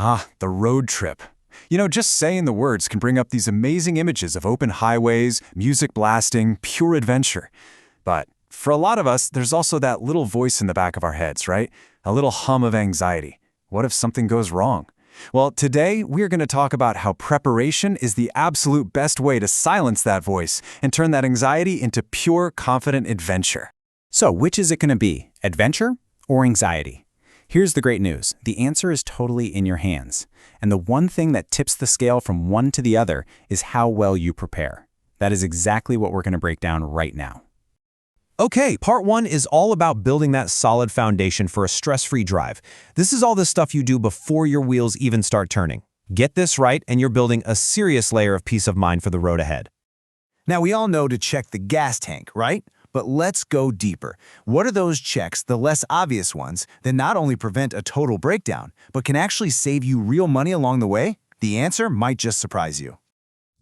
Ah, the road trip. Just saying the words can bring up these amazing images of open highways, music blasting, pure adventure. But for a lot of us, there's also that little voice in the back of our heads, right? A little hum of anxiety. What if something goes wrong? Well, today we're going to talk about how preparation is the absolute best way to silence that voice and turn that anxiety into pure, confident adventure. So, which is it going to be, adventure or anxiety? Here's the great news. The answer is totally in your hands. And the one thing that tips the scale from one to the other is how well you prepare. That is exactly what we're going to break down right now. Okay, part one is all about building that solid foundation for a stress-free drive. This is all the stuff you do before your wheels even start turning. Get this right, and you're building a serious layer of peace of mind for the road ahead. Now, we all know to check the gas tank, right? But let's go deeper. What are those checks, the less obvious ones, that not only prevent a total breakdown, but can actually save you real money along the way? The answer might just surprise you.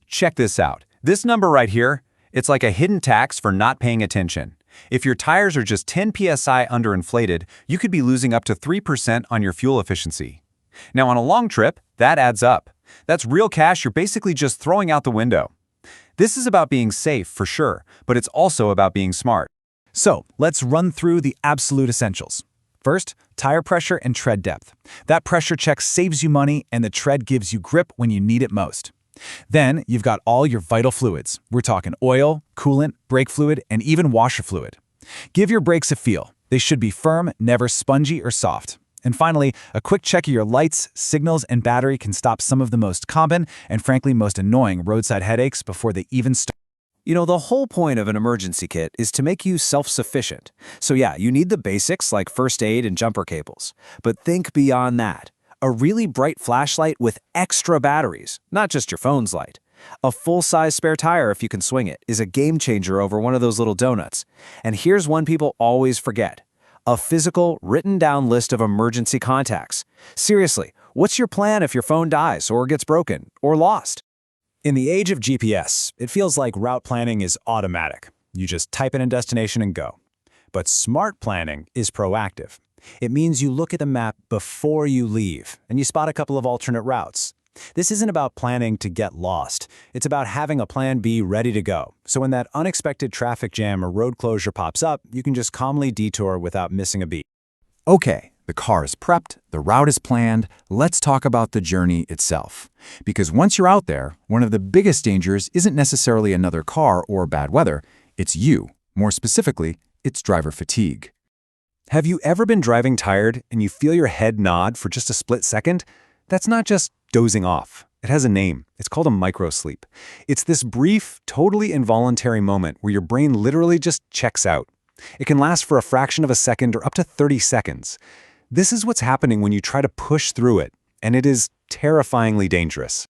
Check this out. This number right here, it's like a hidden tax for not paying attention. If your tires are just 10 psi underinflated, you could be losing up to 3% on your fuel efficiency. Now, on a long trip, that adds up. That's real cash you're basically just throwing out the window. This is about being safe, for sure, but it's also about being smart. So, let's run through the absolute essentials. First, tire pressure and tread depth. That pressure check saves you money, and the tread gives you grip when you need it most. Then, you've got all your vital fluids. We're talking oil, coolant, brake fluid, and even washer fluid. Give your brakes a feel. They should be firm, never spongy or soft. And finally, a quick check of your lights, signals, and battery can stop some of the most common and frankly most annoying roadside headaches before they even start. The whole point of an emergency kit is to make you self-sufficient. So yeah, you need the basics like first aid and jumper cables. But think beyond that. A really bright flashlight with extra batteries, not just your phone's light. A full-size spare tire, if you can swing it, is a game changer over one of those little donuts. And here's one people always forget. A physical, written-down list of emergency contacts. Seriously, what's your plan if your phone dies or gets broken or lost? In the age of GPS, it feels like route planning is automatic. You just type in a destination and go. But smart planning is proactive. It means you look at the map before you leave, and you spot a couple of alternate routes. This isn't about planning to get lost. It's about having a plan B ready to go. So when that unexpected traffic jam or road closure pops up, you can just calmly detour without missing a beat. Okay, the car is prepped, the route is planned. Let's talk about the journey itself. Because once you're out there, one of the biggest dangers isn't necessarily another car or bad weather. It's you. More specifically, it's driver fatigue. Have you ever been driving tired and you feel your head nod for just a split second? That's not just dozing off. It has a name. It's called a microsleep. It's this brief, totally involuntary moment where your brain literally just checks out. It can last for a fraction of a second or up to 30 seconds. This is what's happening when you try to push through it, and it is terrifyingly dangerous.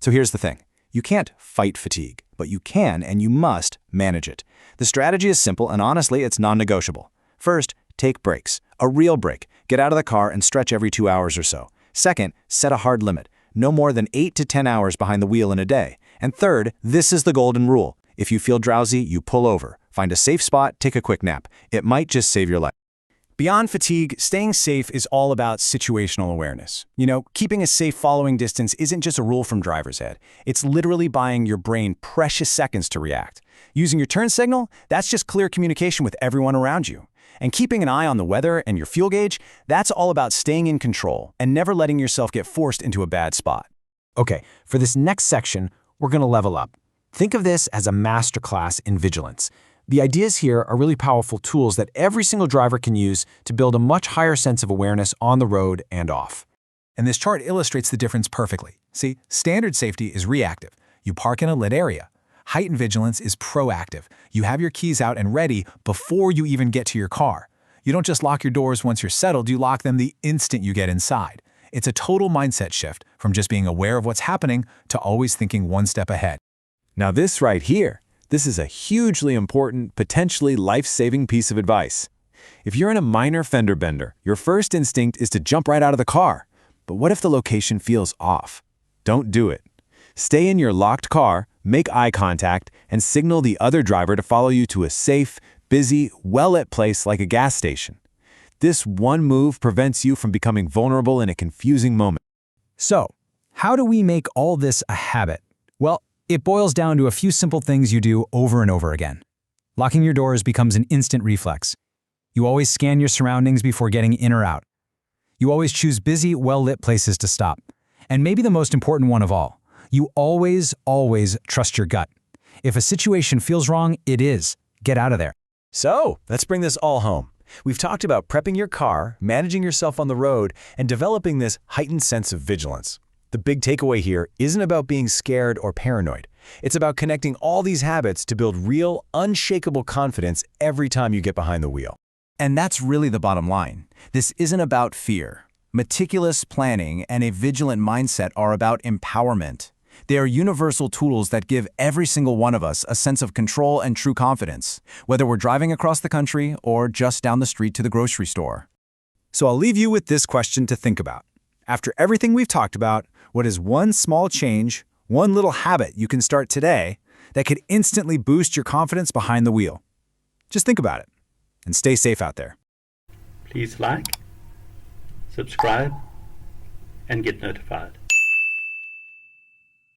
So here's the thing. You can't fight fatigue, but you can and you must manage it. The strategy is simple, and honestly, it's non-negotiable. First, take breaks. A real break. Get out of the car and stretch every 2 hours or so. Second, set a hard limit. No more than 8 to 10 hours behind the wheel in a day. And third, this is the golden rule. If you feel drowsy, you pull over. Find a safe spot, take a quick nap. It might just save your life. Beyond fatigue, staying safe is all about situational awareness. Keeping a safe following distance isn't just a rule from driver's ed. It's literally buying your brain precious seconds to react. Using your turn signal, that's just clear communication with everyone around you. And keeping an eye on the weather and your fuel gauge, that's all about staying in control and never letting yourself get forced into a bad spot. Okay, for this next section, we're going to level up. Think of this as a masterclass in vigilance. The ideas here are really powerful tools that every single driver can use to build a much higher sense of awareness on the road and off. And this chart illustrates the difference perfectly. See, standard safety is reactive. You park in a lit area. Heightened vigilance is proactive. You have your keys out and ready before you even get to your car. You don't just lock your doors once you're settled, you lock them the instant you get inside. It's a total mindset shift from just being aware of what's happening to always thinking one step ahead. Now this right here, this is a hugely important, potentially life-saving piece of advice. If you're in a minor fender bender, your first instinct is to jump right out of the car. But what if the location feels off? Don't do it. Stay in your locked car, make eye contact, and signal the other driver to follow you to a safe, busy, well-lit place like a gas station. This one move prevents you from becoming vulnerable in a confusing moment. So, how do we make all this a habit? Well, it boils down to a few simple things you do over and over again. Locking your doors becomes an instant reflex. You always scan your surroundings before getting in or out. You always choose busy, well-lit places to stop. And maybe the most important one of all, you always trust your gut. If a situation feels wrong, it is. Get out of there. So, let's bring this all home. We've talked about prepping your car, managing yourself on the road, and developing this heightened sense of vigilance. The big takeaway here isn't about being scared or paranoid. It's about connecting all these habits to build real, unshakable confidence every time you get behind the wheel. And that's really the bottom line. This isn't about fear. Meticulous planning and a vigilant mindset are about empowerment. They are universal tools that give every single one of us a sense of control and true confidence, whether we're driving across the country or just down the street to the grocery store. So I'll leave you with this question to think about. After everything we've talked about, what is one small change, one little habit you can start today that could instantly boost your confidence behind the wheel? Just think about it, and stay safe out there. Please like, subscribe, and get notified.